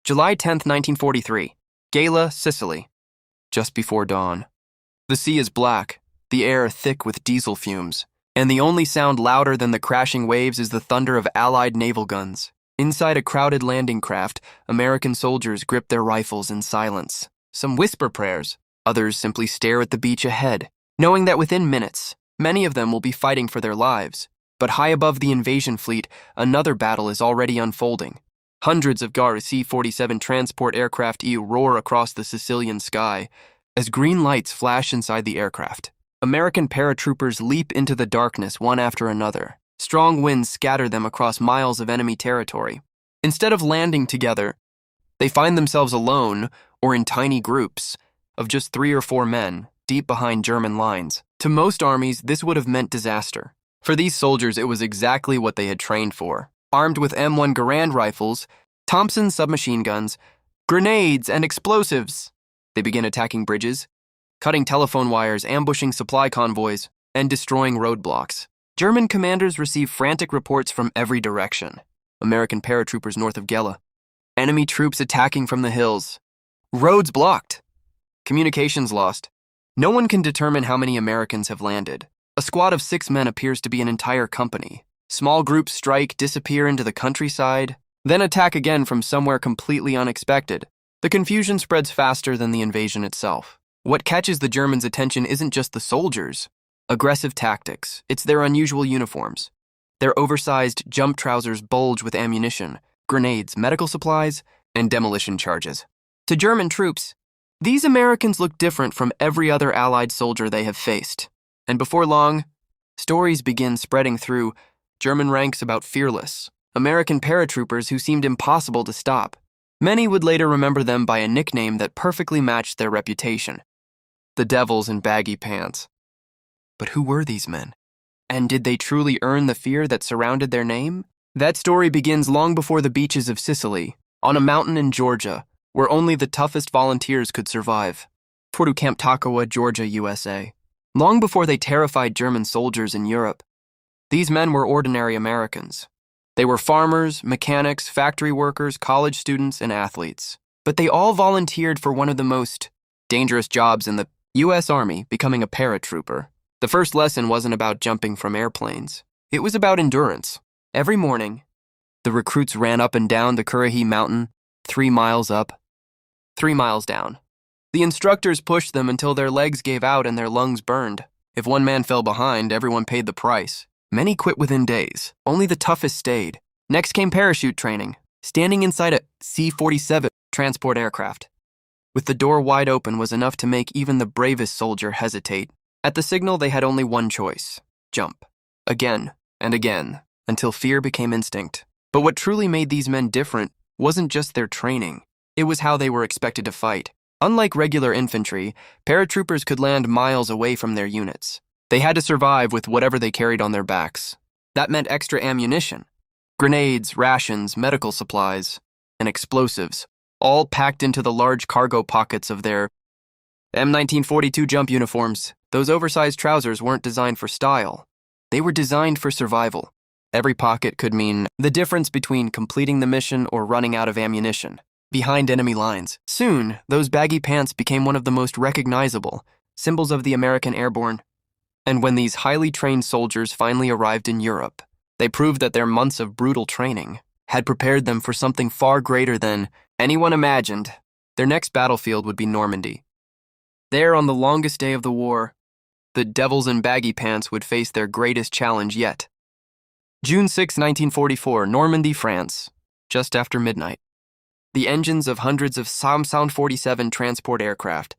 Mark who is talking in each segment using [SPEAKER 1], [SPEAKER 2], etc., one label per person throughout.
[SPEAKER 1] July 10th, 1943. Gela, Sicily. Just before dawn. The sea is black, the air thick with diesel fumes, and the only sound louder than the crashing waves is the thunder of Allied naval guns. Inside a crowded landing craft, American soldiers grip their rifles in silence. Some whisper prayers, others simply stare at the beach ahead, knowing that within minutes, many of them will be fighting for their lives. But high above the invasion fleet, another battle is already unfolding. Hundreds of GAR C-47 transport aircraft roar across the Sicilian sky as green lights flash inside the aircraft. American paratroopers leap into the darkness one after another. Strong winds scatter them across miles of enemy territory. Instead of landing together, they find themselves alone or in tiny groups of just 3 or 4 men deep behind German lines. To most armies, this would have meant disaster. For these soldiers, it was exactly what they had trained for. Armed with M1 Garand rifles, Thompson submachine guns, grenades, and explosives, they begin attacking bridges, cutting telephone wires, ambushing supply convoys, and destroying roadblocks. German commanders receive frantic reports from every direction. American paratroopers north of Gela. Enemy troops attacking from the hills. Roads blocked. Communications lost. No one can determine how many Americans have landed. A squad of 6 men appears to be an entire company. Small groups strike, disappear into the countryside, then attack again from somewhere completely unexpected. The confusion spreads faster than the invasion itself. What catches the Germans' attention isn't just the soldiers. Aggressive tactics, it's their unusual uniforms. Their oversized jump trousers bulge with ammunition, grenades, medical supplies, and demolition charges. To German troops, these Americans look different from every other Allied soldier they have faced. And before long, stories begin spreading through German ranks about fearless American paratroopers who seemed impossible to stop. Many would later remember them by a nickname that perfectly matched their reputation: the Devils in Baggy Pants. But who were these men? And did they truly earn the fear that surrounded their name? That story begins long before the beaches of Sicily, on a mountain in Georgia, where only the toughest volunteers could survive. Toward Camp Takawa, Georgia, USA. Long before they terrified German soldiers in Europe, these men were ordinary Americans. They were farmers, mechanics, factory workers, college students, and athletes. But they all volunteered for one of the most dangerous jobs in the U.S. Army, becoming a paratrooper. The first lesson wasn't about jumping from airplanes. It was about endurance. Every morning, the recruits ran up and down the Currahee Mountain, 3 miles up, 3 miles down. The instructors pushed them until their legs gave out and their lungs burned. If one man fell behind, everyone paid the price. Many quit within days. Only the toughest stayed. Next came parachute training, standing inside a C-47 transport aircraft. With the door wide open was enough to make even the bravest soldier hesitate. At the signal, they had only one choice: jump. Again and again, until fear became instinct. But what truly made these men different wasn't just their training. It was how they were expected to fight. Unlike regular infantry, paratroopers could land miles away from their units. They had to survive with whatever they carried on their backs. That meant extra ammunition, grenades, rations, medical supplies, and explosives, all packed into the large cargo pockets of their M1942 jump uniforms. Those oversized trousers weren't designed for style. They were designed for survival. Every pocket could mean the difference between completing the mission or running out of ammunition behind enemy lines. Soon, those baggy pants became one of the most recognizable symbols of the American Airborne. And when these highly trained soldiers finally arrived in Europe, they proved that their months of brutal training had prepared them for something far greater than anyone imagined. Their next battlefield would be Normandy. There, on the longest day of the war, the Devils in Baggy Pants would face their greatest challenge yet. June 6, 1944, Normandy, France, just after midnight. The engines of hundreds of Sound-47 transport aircraft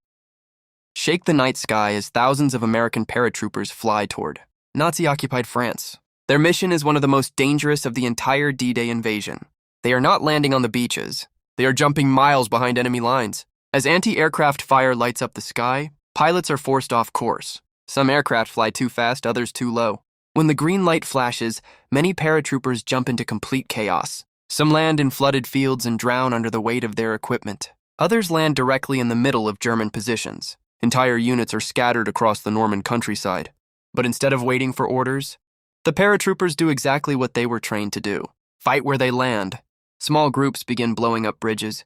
[SPEAKER 1] shake the night sky as thousands of American paratroopers fly toward Nazi-occupied France. Their mission is one of the most dangerous of the entire D-Day invasion. They are not landing on the beaches. They are jumping miles behind enemy lines. As anti-aircraft fire lights up the sky, pilots are forced off course. Some aircraft fly too fast, others too low. When the green light flashes, many paratroopers jump into complete chaos. Some land in flooded fields and drown under the weight of their equipment. Others land directly in the middle of German positions. Entire units are scattered across the Norman countryside. But instead of waiting for orders, the paratroopers do exactly what they were trained to do: fight where they land. Small groups begin blowing up bridges,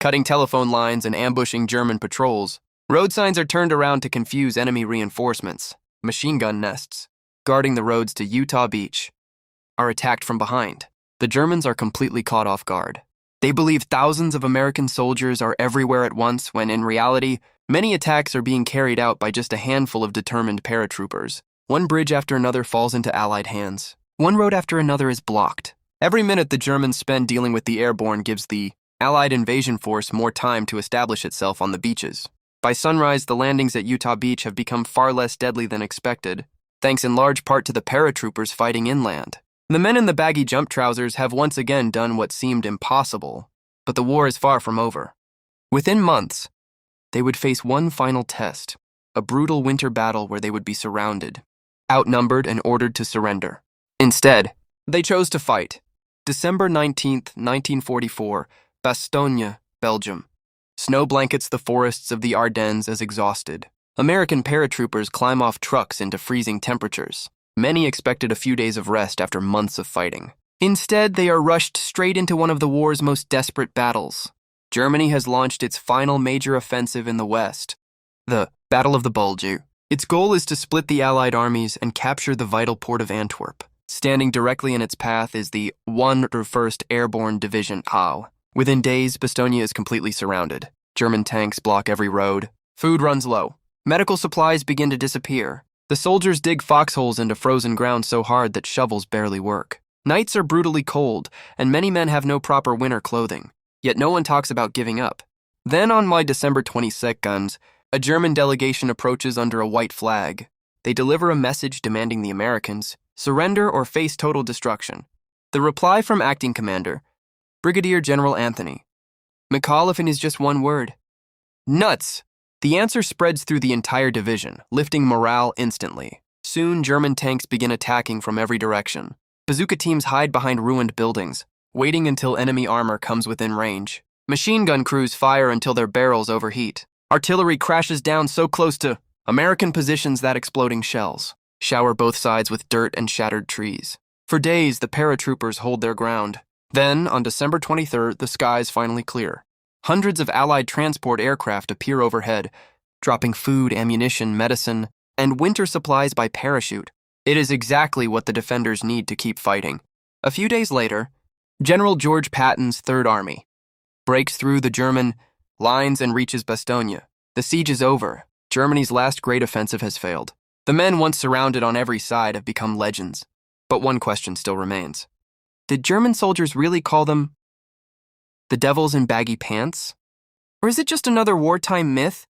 [SPEAKER 1] cutting telephone lines and ambushing German patrols. Road signs are turned around to confuse enemy reinforcements. Machine gun nests, guarding the roads to Utah Beach, are attacked from behind. The Germans are completely caught off guard. They believe thousands of American soldiers are everywhere at once when, in reality, many attacks are being carried out by just a handful of determined paratroopers. One bridge after another falls into Allied hands. One road after another is blocked. Every minute the Germans spend dealing with the airborne gives the Allied invasion force more time to establish itself on the beaches. By sunrise, the landings at Utah Beach have become far less deadly than expected, thanks in large part to the paratroopers fighting inland. The men in the baggy jump trousers have once again done what seemed impossible, but the war is far from over. Within months, they would face one final test, a brutal winter battle where they would be surrounded, outnumbered and ordered to surrender. Instead, they chose to fight. December 19th, 1944, Bastogne, Belgium. Snow blankets the forests of the Ardennes as exhausted. American paratroopers climb off trucks into freezing temperatures. Many expected a few days of rest after months of fighting. Instead, they are rushed straight into one of the war's most desperate battles. Germany has launched its final major offensive in the West, the Battle of the Bulge. Its goal is to split the Allied armies and capture the vital port of Antwerp. Standing directly in its path is the 1st Airborne Division (AU). Within days, Bastogne is completely surrounded. German tanks block every road. Food runs low. Medical supplies begin to disappear. The soldiers dig foxholes into frozen ground so hard that shovels barely work. Nights are brutally cold, and many men have no proper winter clothing. Yet no one talks about giving up. Then on December 22nd, a German delegation approaches under a white flag. They deliver a message demanding the Americans surrender or face total destruction. The reply from acting commander, Brigadier General Anthony McAuliffe is just one word: nuts. The answer spreads through the entire division, lifting morale instantly. Soon, German tanks begin attacking from every direction. Bazooka teams hide behind ruined buildings, waiting until enemy armor comes within range. Machine gun crews fire until their barrels overheat. Artillery crashes down so close to American positions that exploding shells shower both sides with dirt and shattered trees. For days, the paratroopers hold their ground. Then, on December 23rd, the skies finally clear. Hundreds of Allied transport aircraft appear overhead, dropping food, ammunition, medicine, and winter supplies by parachute. It is exactly what the defenders need to keep fighting. A few days later, General George Patton's Third Army breaks through the German lines and reaches Bastogne. The siege is over. Germany's last great offensive has failed. The men once surrounded on every side have become legends. But one question still remains. Did German soldiers really call them the devils in baggy pants? Or is it just another wartime myth